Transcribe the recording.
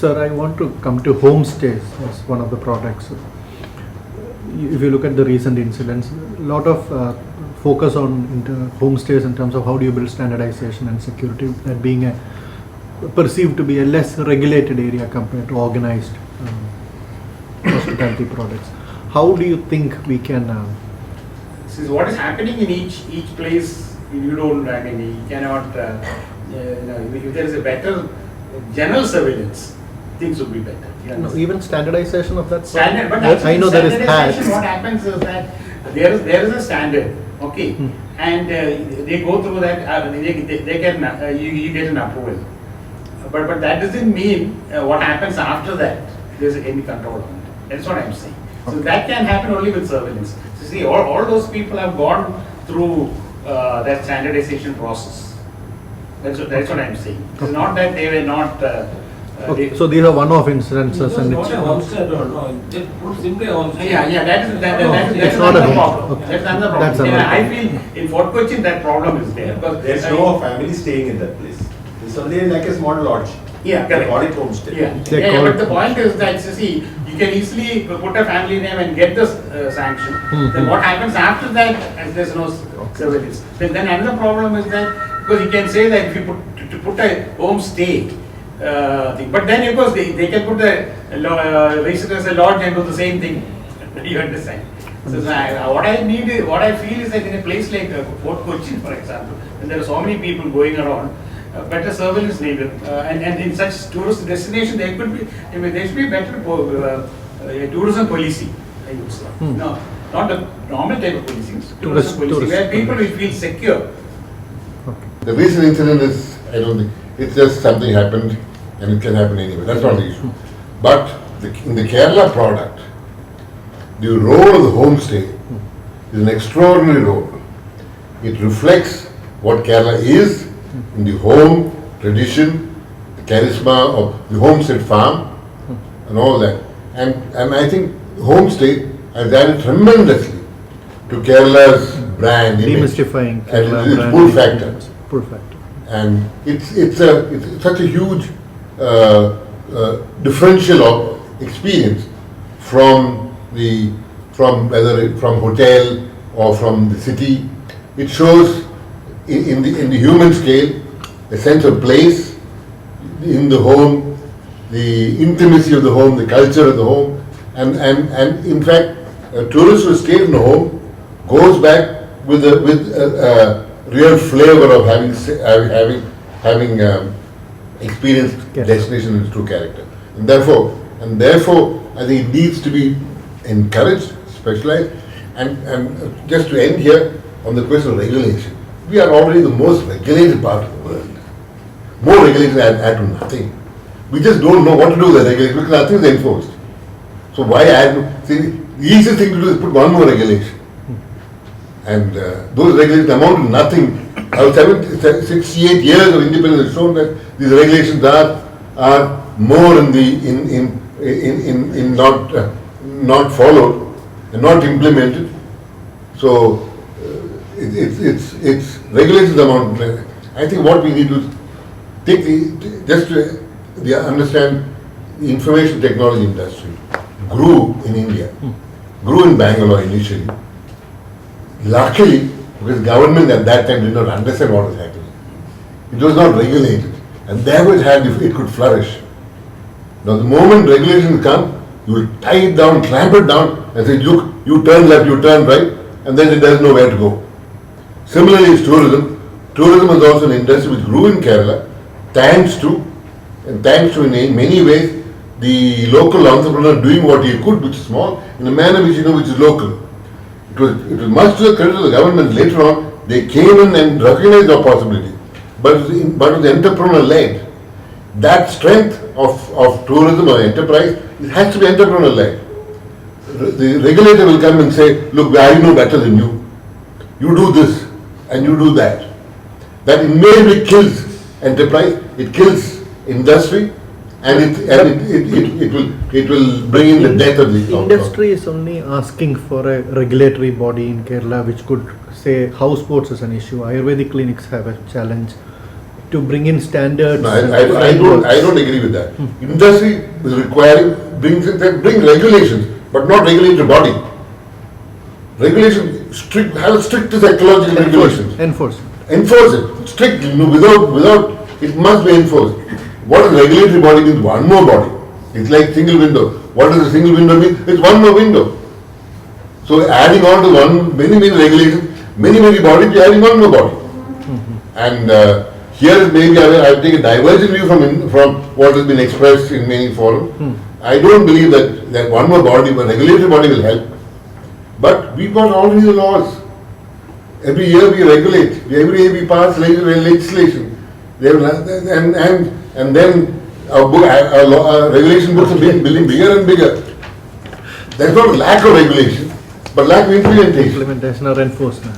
Sir, I want to come to homestays as one of the products. If you look at the recent incidents, a lot of focus on homestays in terms of how do you build standardization and security, that being perceived to be a less regulated area compared to organized hospitality products. How do you think we can? This is what is happening in each place. You don't. I mean, you cannot. If there is a better general surveillance, things would be better. No, even standardization of that standard. But I know there is hacks. What happens is that there is a standard, okay, and they go through that. They can you get an approval, but that doesn't mean what happens after that. There's any control on it. That's what I'm saying. So that can happen only with surveillance. So see, all those people have gone through that standardization process. That's what I'm saying. It's not that they were not. Okay, so these are one-off incidences, and not a homestead, no. They put simply a homestead. Yeah, that's not another a problem. okay. That's another problem. That's another I feel in Fort Cochin that problem is there because There's no family staying in that place. It's only like a small lodge. Yeah, They correct. call it homestay. But the point is that you can easily put a family name and get the sanction. Then what happens after that? As there's no surveillance. Then another problem is that because you can say that if you put a homestay thing, but then of course they can put raise it as a lodge and do the same thing. You understand? So what I feel is that in a place like Fort Cochin, for example, when there are so many people going around, better surveillance needed, and in such tourist destination there should be better tourism policing, I would say. No, not the normal type of policing, tourism policing, where people will feel secure. The recent incident is, I don't think, it's just something happened and it can happen anywhere. That's not the issue. But in the Kerala product, the role of the homestay is an extraordinary role. It reflects what Kerala is in the home tradition, the charisma of the homestead farm and all that. And I think homestay has added tremendously to Kerala's brand image. demystifying And Kerala it's brand pull image. factor. Pull factor. And it's such a huge differential experience from hotel or from the city. It shows in the human scale a sense of place in the home, the intimacy of the home, the culture of the home, and in fact, a tourist who stays in a home goes back with a real flavor of having experienced destination in its true character, and therefore, I think it needs to be encouraged, specialized, and just to end here on the question of regulation, we are already the most regulated part of the world. More regulation add to nothing. We just don't know what to do with the regulation because nothing is enforced. So why add? See, the easiest thing to do is put one more regulation. And those regulations amount to nothing. Our 68 years of independence has shown that these regulations are more in not followed and not implemented. So it's regulations amount. I think what we need to take understand the information technology industry grew in India, grew in Bangalore initially. Luckily, because government at that time did not understand what was happening. It was not regulated, and therefore it could flourish. Now the moment regulations come, you will tie it down, clamp it down, and say, look, you turn left, you turn right, and then it doesn't know where to go. Similarly is tourism. Tourism is also an industry which grew in Kerala, thanks to in many ways, the local entrepreneur doing what he could, which is small, in a manner which is local. It was much to the credit of the government. Later on, they came in and recognized the possibility, but it was entrepreneur-led. That strength of tourism or enterprise, it has to be entrepreneur-led. The regulator will come and say, look, I know better than you. You do this and you do that. That immediately kills enterprise, it kills industry, and it will bring in the death of the industry is only asking for a regulatory body in Kerala which could say houseboats is an issue. Ayurvedic clinics have a challenge. to bring in standards. No, I don't agree with that. Industry is requiring, bring regulations, but not regulatory body. Regulation, have strict ecological regulations. Enforce. Enforce it, strict, without, it must be enforced. What a regulatory body means? One more body. It's like single window. What does a single window mean? It's one more window. So adding on to many regulations, many bodies, you're adding one more body. And here maybe I take a divergent view from what has been expressed in many forums. I don't believe that one more body, a regulatory body will help. But we've got already the laws. Every year we regulate. Every year we pass legislation. And then our regulation books are building bigger and bigger. There's not a lack of regulation, but lack of implementation. Implementation or enforcement.